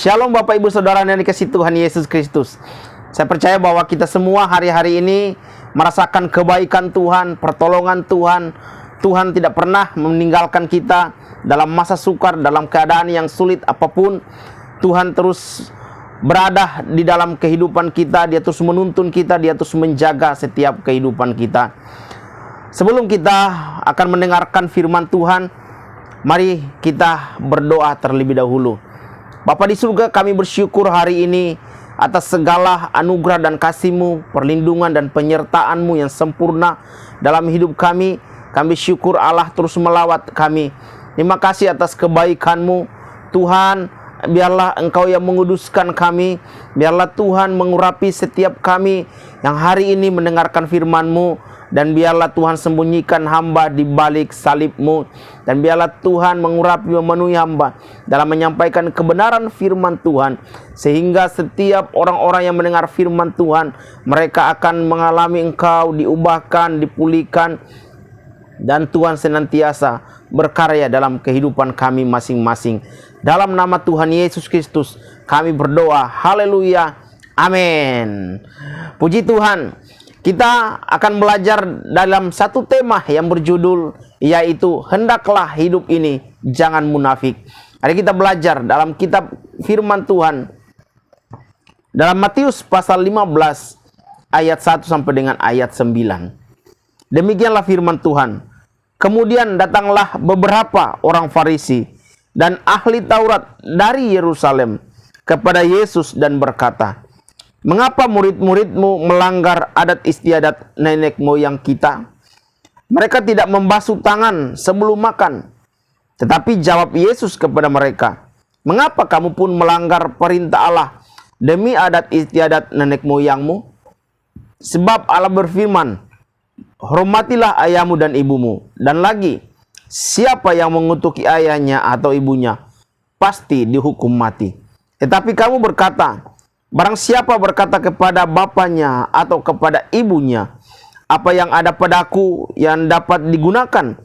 Shalom Bapak Ibu Saudara yang dikasihi Tuhan Yesus Kristus. Saya percaya bahwa kita semua hari-hari ini merasakan kebaikan Tuhan, pertolongan Tuhan. Tuhan tidak pernah meninggalkan kita dalam masa sukar, dalam keadaan yang sulit apapun. Tuhan terus berada di dalam kehidupan kita. Dia terus menuntun kita, Dia terus menjaga setiap kehidupan kita. Sebelum kita akan mendengarkan firman Tuhan, mari kita berdoa terlebih dahulu. Bapa di surga, kami bersyukur hari ini atas segala anugerah dan kasih-Mu, perlindungan dan penyertaan-Mu yang sempurna dalam hidup kami. Kami syukur Allah terus melawat kami. Terima kasih atas kebaikan-Mu. Tuhan, biarlah Engkau yang menguduskan kami. Biarlah Tuhan mengurapi setiap kami yang hari ini mendengarkan firman-Mu. Dan biarlah Tuhan sembunyikan hamba di balik salib-Mu. Dan biarlah Tuhan mengurapi memenuhi hamba dalam menyampaikan kebenaran firman Tuhan. Sehingga setiap orang-orang yang mendengar firman Tuhan, mereka akan mengalami Engkau diubahkan, dipulihkan. Dan Tuhan senantiasa berkarya dalam kehidupan kami masing-masing. Dalam nama Tuhan Yesus Kristus kami berdoa. Haleluya. Amin. Puji Tuhan. Kita akan belajar dalam satu tema yang berjudul, yaitu hendaklah hidup ini jangan munafik. Hari kita belajar dalam kitab firman Tuhan dalam Matius pasal 15 ayat 1 sampai dengan ayat 9. Demikianlah firman Tuhan. Kemudian datanglah beberapa orang Farisi dan ahli Taurat dari Yerusalem kepada Yesus dan berkata, "Mengapa murid-muridmu melanggar adat istiadat nenek moyang kita? Mereka tidak membasuh tangan sebelum makan." Tetapi jawab Yesus kepada mereka, "Mengapa kamu pun melanggar perintah Allah demi adat istiadat nenek moyangmu? Sebab Allah berfirman, hormatilah ayahmu dan ibumu. Dan lagi, siapa yang mengutuki ayahnya atau ibunya, pasti dihukum mati. Tetapi kamu berkata, barang siapa berkata kepada bapaknya atau kepada ibunya, apa yang ada padaku yang dapat digunakan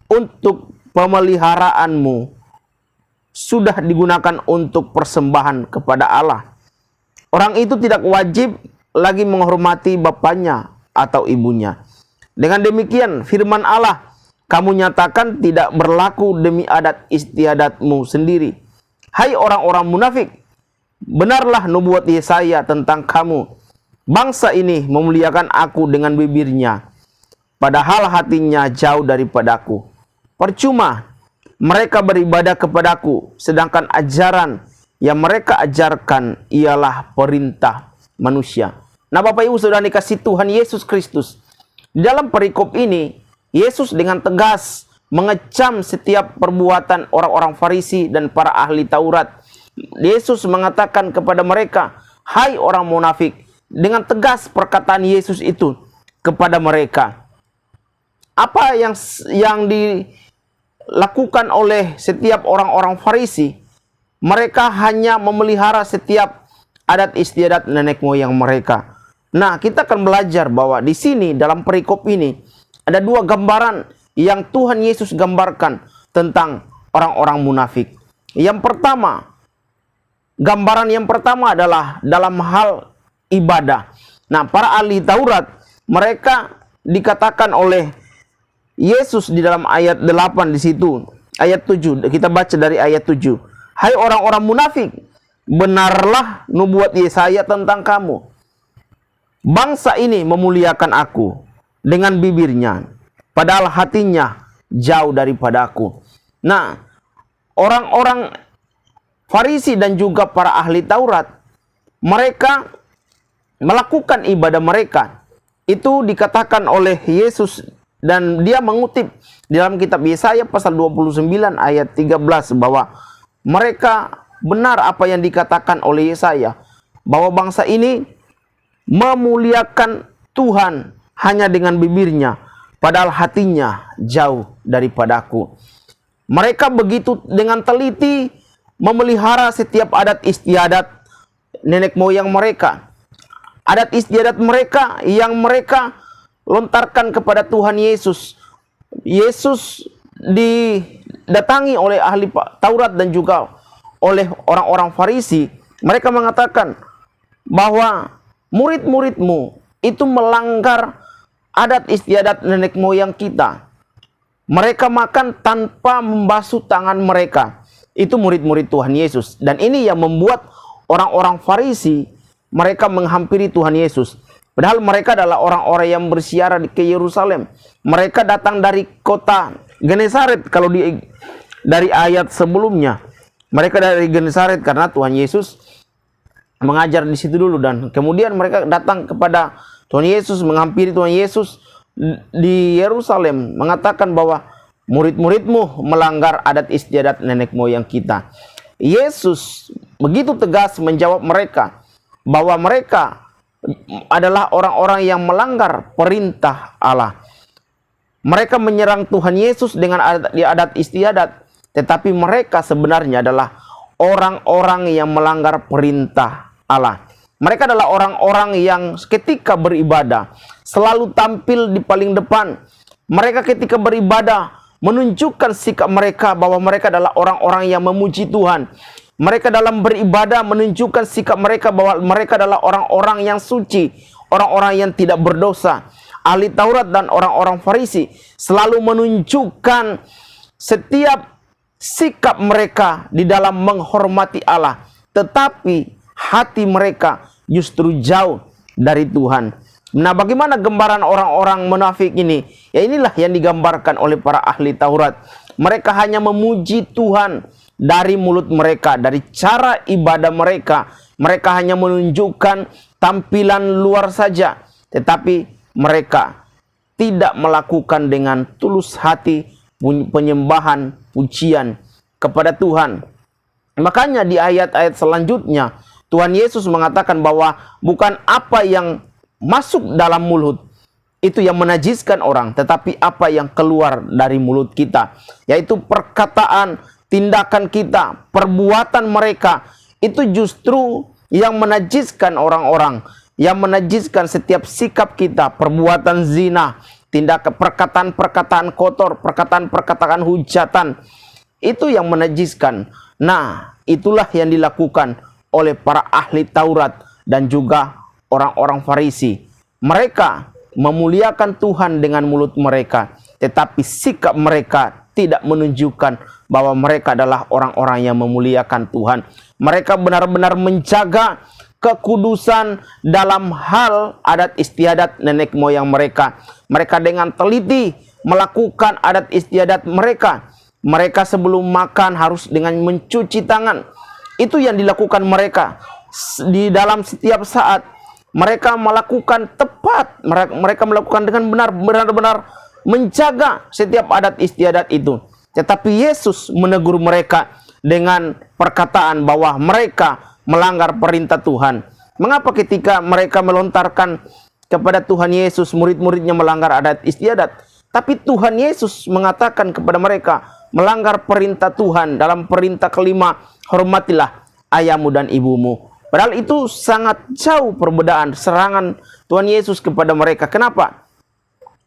untuk pemeliharaanmu, sudah digunakan untuk persembahan kepada Allah. Orang itu tidak wajib lagi menghormati bapaknya atau ibunya. Dengan demikian firman Allah kamu nyatakan tidak berlaku demi adat istiadatmu sendiri. Hai orang-orang munafik, benarlah nubuat Yesaya tentang kamu. Bangsa ini memuliakan aku dengan bibirnya, padahal hatinya jauh daripadaku. Percuma mereka beribadah kepadaku, sedangkan ajaran yang mereka ajarkan ialah perintah manusia." Nah, Bapak Ibu Saudara dikasihi Tuhan Yesus Kristus, di dalam perikop ini Yesus dengan tegas mengecam setiap perbuatan orang-orang Farisi dan para ahli Taurat. Yesus mengatakan kepada mereka, "Hai orang munafik." Dengan tegas perkataan Yesus itu kepada mereka. Apa yang dilakukan oleh setiap orang-orang Farisi? Mereka hanya memelihara setiap adat istiadat nenek moyang mereka. Nah, kita akan belajar bahwa di sini dalam perikop ini ada dua gambaran yang Tuhan Yesus gambarkan tentang orang-orang munafik. Gambaran yang pertama adalah dalam hal ibadah. Nah, para ahli Taurat, mereka dikatakan oleh Yesus di dalam ayat 8 di situ, ayat 7, kita baca dari ayat 7. "Hai orang-orang munafik, benarlah nubuat Yesaya tentang kamu. Bangsa ini memuliakan aku dengan bibirnya, padahal hatinya jauh daripada aku." Nah, orang-orang Farisi dan juga para ahli Taurat, mereka melakukan ibadah mereka. Itu dikatakan oleh Yesus dan dia mengutip di dalam kitab Yesaya pasal 29 ayat 13 bahwa mereka benar apa yang dikatakan oleh Yesaya, bahwa bangsa ini memuliakan Tuhan hanya dengan bibirnya, padahal hatinya jauh daripadaku. Mereka begitu dengan teliti memelihara setiap adat istiadat nenek moyang mereka. Adat istiadat mereka yang mereka lontarkan kepada Tuhan Yesus. Yesus didatangi oleh ahli Taurat dan juga oleh orang-orang Farisi. Mereka mengatakan bahwa murid-muridmu itu melanggar adat istiadat nenek moyang kita. Mereka makan tanpa membasuh tangan mereka. Itu murid-murid Tuhan Yesus. Dan ini yang membuat orang-orang Farisi mereka menghampiri Tuhan Yesus. Padahal mereka adalah orang-orang yang bersiara ke Yerusalem. Mereka datang dari kota Genesaret. Kalau dari ayat sebelumnya, mereka dari Genesaret karena Tuhan Yesus mengajar di situ dulu, dan kemudian mereka datang kepada Tuhan Yesus, menghampiri Tuhan Yesus di Yerusalem, mengatakan bahwa murid-muridmu melanggar adat istiadat nenek moyang kita. Yesus begitu tegas menjawab mereka bahwa mereka adalah orang-orang yang melanggar perintah Allah. Mereka menyerang Tuhan Yesus dengan adat istiadat, tetapi mereka sebenarnya adalah orang-orang yang melanggar perintah Allah. Mereka adalah orang-orang yang ketika beribadah selalu tampil di paling depan. Mereka ketika beribadah menunjukkan sikap mereka bahwa mereka adalah orang-orang yang memuji Tuhan. Mereka dalam beribadah menunjukkan sikap mereka bahwa mereka adalah orang-orang yang suci, orang-orang yang tidak berdosa. Ahli Taurat dan orang-orang Farisi selalu menunjukkan setiap sikap mereka di dalam menghormati Allah, tetapi hati mereka justru jauh dari Tuhan. Nah, bagaimana gambaran orang-orang munafik ini? Ya, inilah yang digambarkan oleh para ahli Taurat. Mereka hanya memuji Tuhan dari mulut mereka, dari cara ibadah mereka. Mereka hanya menunjukkan tampilan luar saja, tetapi mereka tidak melakukan dengan tulus hati penyembahan, pujian kepada Tuhan. Makanya di ayat-ayat selanjutnya Tuhan Yesus mengatakan bahwa bukan apa yang masuk dalam mulut itu yang menajiskan orang, tetapi apa yang keluar dari mulut kita, yaitu perkataan, tindakan kita, perbuatan mereka, itu justru yang menajiskan orang-orang, yang menajiskan setiap sikap kita, perbuatan zina, tindakan perkataan-perkataan kotor, perkataan-perkataan hujatan, itu yang menajiskan. Nah, itulah yang dilakukan oleh para ahli Taurat dan juga orang-orang Farisi. Mereka memuliakan Tuhan dengan mulut mereka, tetapi sikap mereka tidak menunjukkan bahwa mereka adalah orang-orang yang memuliakan Tuhan. Mereka benar-benar menjaga kekudusan dalam hal adat istiadat nenek moyang mereka. Mereka dengan teliti melakukan adat istiadat mereka. Mereka sebelum makan harus dengan mencuci tangan. Itu yang dilakukan mereka di dalam setiap saat. Mereka melakukan tepat, mereka melakukan dengan benar-benar menjaga setiap adat istiadat itu. Tetapi Yesus menegur mereka dengan perkataan bahwa mereka melanggar perintah Tuhan. Mengapa ketika mereka melontarkan kepada Tuhan Yesus, murid-muridnya melanggar adat istiadat, tapi Tuhan Yesus mengatakan kepada mereka melanggar perintah Tuhan dalam perintah kelima, hormatilah ayahmu dan ibumu. Padahal itu sangat jauh perbedaan serangan Tuhan Yesus kepada mereka. Kenapa?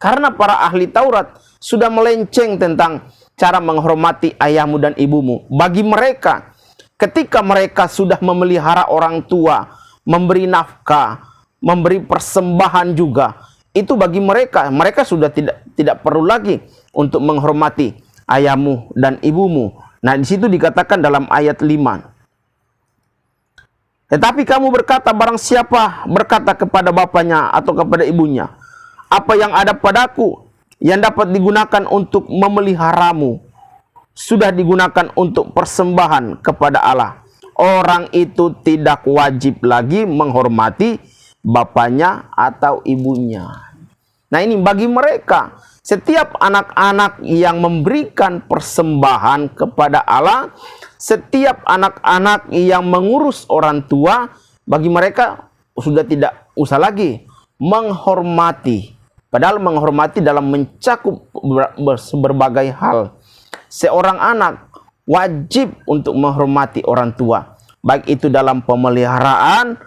Karena para ahli Taurat sudah melenceng tentang cara menghormati ayahmu dan ibumu. Bagi mereka, ketika mereka sudah memelihara orang tua, memberi nafkah, memberi persembahan juga, itu bagi mereka, mereka sudah tidak perlu lagi untuk menghormati ayahmu dan ibumu. Nah, di situ dikatakan dalam ayat 5. Tetapi kamu berkata, barang siapa berkata kepada bapaknya atau kepada ibunya, apa yang ada padaku yang dapat digunakan untuk memeliharamu sudah digunakan untuk persembahan kepada Allah, orang itu tidak wajib lagi menghormati bapaknya atau ibunya. Nah, ini bagi mereka, setiap anak-anak yang memberikan persembahan kepada Allah, setiap anak-anak yang mengurus orang tua, bagi mereka sudah tidak usah lagi menghormati. Padahal menghormati dalam mencakup berbagai hal. Seorang anak wajib untuk menghormati orang tua. Baik itu dalam pemeliharaan,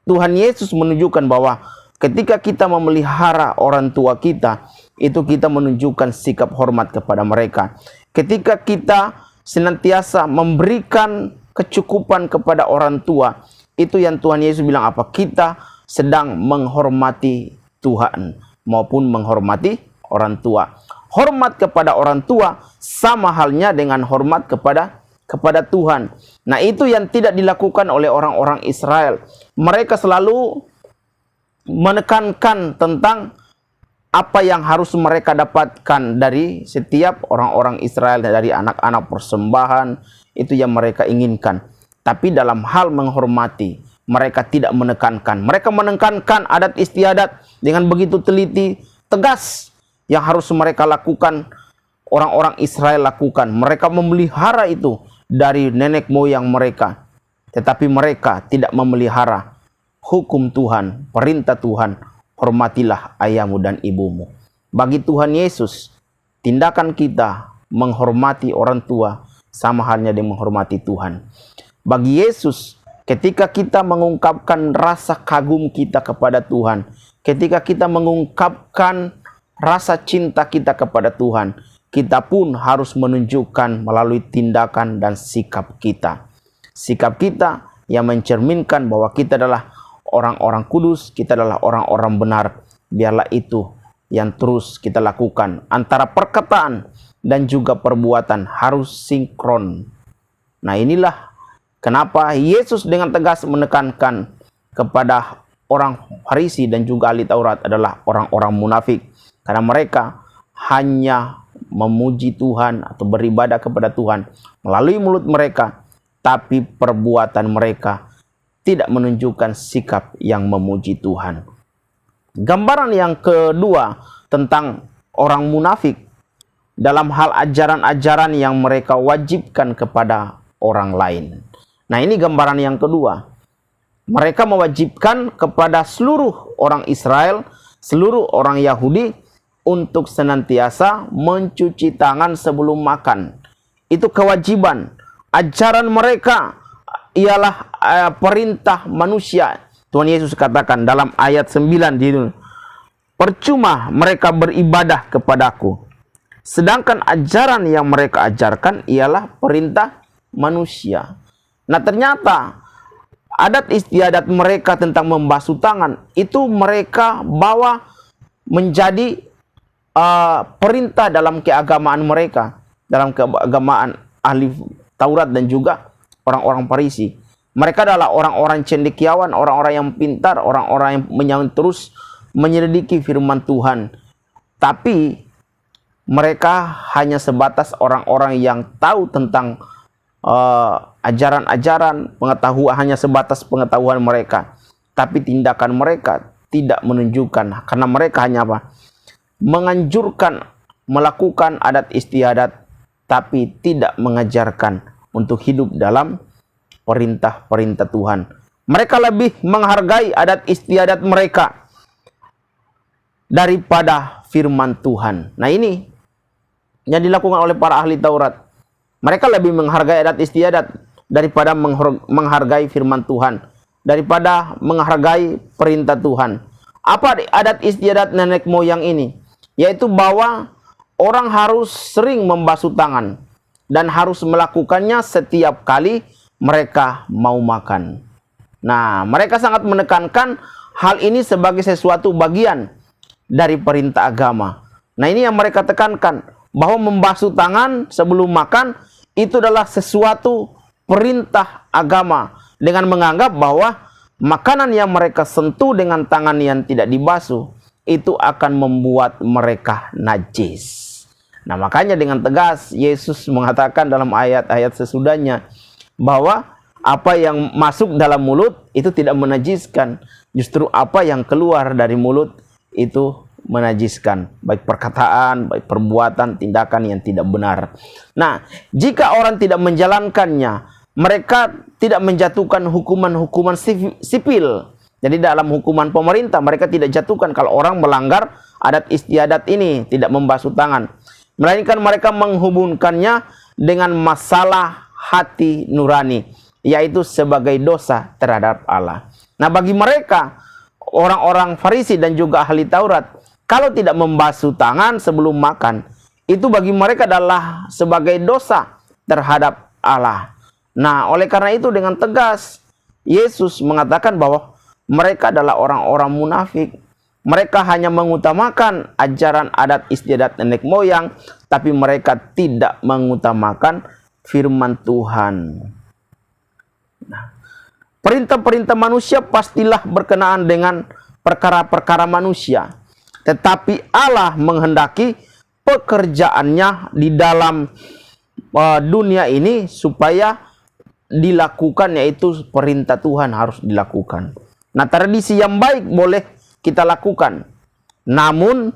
Tuhan Yesus menunjukkan bahwa ketika kita memelihara orang tua kita, itu kita menunjukkan sikap hormat kepada mereka. Ketika kita senantiasa memberikan kecukupan kepada orang tua, itu yang Tuhan Yesus bilang apa? Kita sedang menghormati Tuhan maupun menghormati orang tua. Hormat kepada orang tua sama halnya dengan hormat kepada Tuhan. Nah, itu yang tidak dilakukan oleh orang-orang Israel. Mereka selalu menekankan tentang apa yang harus mereka dapatkan dari setiap orang-orang Israel, dari anak-anak persembahan, itu yang mereka inginkan. Tapi dalam hal menghormati, mereka tidak menekankan. Mereka menekankan adat istiadat dengan begitu teliti, tegas, yang harus mereka lakukan, orang-orang Israel lakukan. Mereka memelihara itu dari nenek moyang mereka. Tetapi mereka tidak memelihara hukum Tuhan, perintah Tuhan, hormatilah ayahmu dan ibumu. Bagi Tuhan Yesus, tindakan kita menghormati orang tua sama halnya dengan menghormati Tuhan. Bagi Yesus, ketika kita mengungkapkan rasa kagum kita kepada Tuhan, ketika kita mengungkapkan rasa cinta kita kepada Tuhan, kita pun harus menunjukkan melalui tindakan dan sikap kita. Sikap kita yang mencerminkan bahwa kita adalah orang-orang kudus, kita adalah orang-orang benar. Biarlah itu yang terus kita lakukan. Antara perkataan dan juga perbuatan harus sinkron. Nah, inilah kenapa Yesus dengan tegas menekankan kepada orang Farisi dan juga ahli Taurat adalah orang-orang munafik. Karena mereka hanya memuji Tuhan atau beribadah kepada Tuhan melalui mulut mereka, tapi perbuatan mereka tidak menunjukkan sikap yang memuji Tuhan. Gambaran yang kedua tentang orang munafik dalam hal ajaran-ajaran yang mereka wajibkan kepada orang lain. Nah, ini gambaran yang kedua. Mereka mewajibkan kepada seluruh orang Israel, seluruh orang Yahudi, untuk senantiasa mencuci tangan sebelum makan. Itu kewajiban. Ajaran mereka ialah perintah manusia. Tuhan Yesus katakan dalam ayat 9 di situ, percuma mereka beribadah kepadaku, sedangkan ajaran yang mereka ajarkan ialah perintah manusia. Nah, ternyata adat istiadat mereka tentang membasuh tangan itu mereka bawa menjadi perintah dalam keagamaan mereka, dalam keagamaan ahli Taurat dan juga orang-orang Farisi. Mereka adalah orang-orang cendekiawan, orang-orang yang pintar, orang-orang yang terus menyelidiki firman Tuhan. Tapi mereka hanya sebatas orang-orang yang tahu tentang ajaran-ajaran, pengetahuan, hanya sebatas pengetahuan mereka. Tapi tindakan mereka tidak menunjukkan, karena mereka hanya apa? Menganjurkan melakukan adat istiadat, tapi tidak mengajarkan untuk hidup dalam perintah-perintah Tuhan. Mereka lebih menghargai adat istiadat mereka daripada firman Tuhan. Nah, ini yang dilakukan oleh para ahli Taurat. Mereka lebih menghargai adat istiadat daripada menghargai firman Tuhan, daripada menghargai perintah Tuhan. Apa adat istiadat nenek moyang ini? Yaitu bahwa orang harus sering membasuh tangan dan harus melakukannya setiap kali mereka mau makan. Nah, mereka sangat menekankan hal ini sebagai sesuatu bagian dari perintah agama. Nah, ini yang mereka tekankan, bahwa membasuh tangan sebelum makan itu adalah sesuatu perintah agama, dengan menganggap bahwa makanan yang mereka sentuh dengan tangan yang tidak dibasuh itu akan membuat mereka najis. Nah, makanya dengan tegas Yesus mengatakan dalam ayat-ayat sesudahnya bahwa apa yang masuk dalam mulut itu tidak menajiskan, justru apa yang keluar dari mulut itu menajiskan, baik perkataan, baik perbuatan, tindakan yang tidak benar. Nah, jika orang tidak menjalankannya, mereka tidak menjatuhkan hukuman-hukuman sipil. Jadi dalam hukuman pemerintah mereka tidak jatuhkan kalau orang melanggar adat istiadat ini, tidak membasuh tangan. Melainkan mereka menghubungkannya dengan masalah hati nurani, yaitu sebagai dosa terhadap Allah. Nah, bagi mereka, orang-orang Farisi dan juga ahli Taurat, kalau tidak membasuh tangan sebelum makan, itu bagi mereka adalah sebagai dosa terhadap Allah. Nah, oleh karena itu dengan tegas Yesus mengatakan bahwa mereka adalah orang-orang munafik. Mereka hanya mengutamakan ajaran adat istiadat nenek moyang, tapi mereka tidak mengutamakan firman Tuhan. Nah, perintah-perintah manusia pastilah berkenaan dengan perkara-perkara manusia. Tetapi Allah menghendaki pekerjaannya di dalam dunia ini supaya dilakukan, yaitu perintah Tuhan harus dilakukan. Nah, tradisi yang baik boleh kita lakukan. Namun,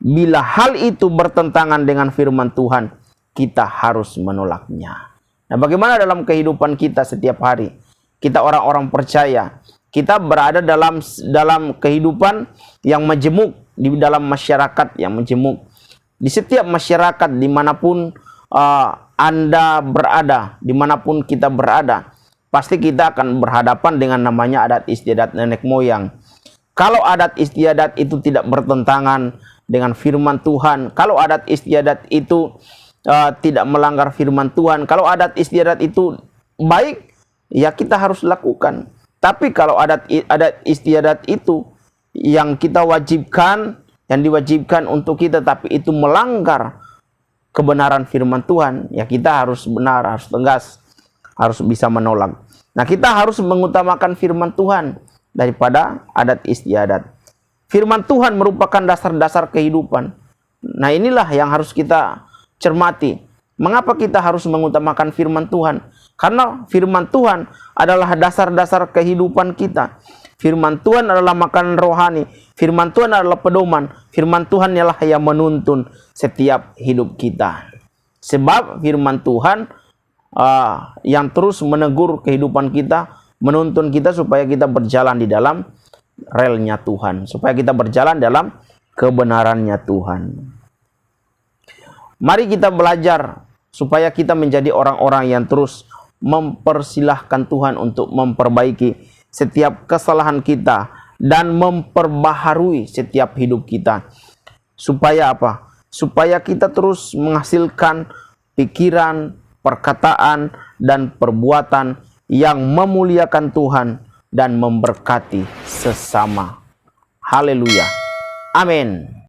bila hal itu bertentangan dengan firman Tuhan, kita harus menolaknya. Nah, bagaimana dalam kehidupan kita setiap hari? Kita orang-orang percaya, kita berada dalam kehidupan yang majemuk, di dalam masyarakat yang majemuk. Di setiap masyarakat dimanapun Anda berada, dimanapun kita berada, pasti kita akan berhadapan dengan namanya adat istiadat nenek moyang. Kalau adat istiadat itu tidak bertentangan dengan firman Tuhan, kalau adat istiadat itu tidak melanggar firman Tuhan, kalau adat istiadat itu baik, ya kita harus lakukan. Tapi kalau adat istiadat itu yang kita wajibkan, yang diwajibkan untuk kita, tapi itu melanggar kebenaran firman Tuhan, ya kita harus benar, harus tegas, harus bisa menolak. Nah, kita harus mengutamakan firman Tuhan daripada adat istiadat. Firman Tuhan merupakan dasar-dasar kehidupan. Nah, inilah yang harus kita cermati. Mengapa kita harus mengutamakan firman Tuhan? Karena firman Tuhan adalah dasar-dasar kehidupan kita. Firman Tuhan adalah makanan rohani. Firman Tuhan adalah pedoman. Firman Tuhan ialah yang menuntun setiap hidup kita. Sebab firman Tuhan yang terus menegur kehidupan kita, menuntun kita supaya kita berjalan di dalam relnya Tuhan, supaya kita berjalan dalam kebenarannya Tuhan. Mari kita belajar supaya kita menjadi orang-orang yang terus mempersilahkan Tuhan untuk memperbaiki setiap kesalahan kita dan memperbaharui setiap hidup kita. Supaya apa? Supaya kita terus menghasilkan pikiran, perkataan, dan perbuatan yang memuliakan Tuhan dan memberkati sesama. Haleluya. Amin.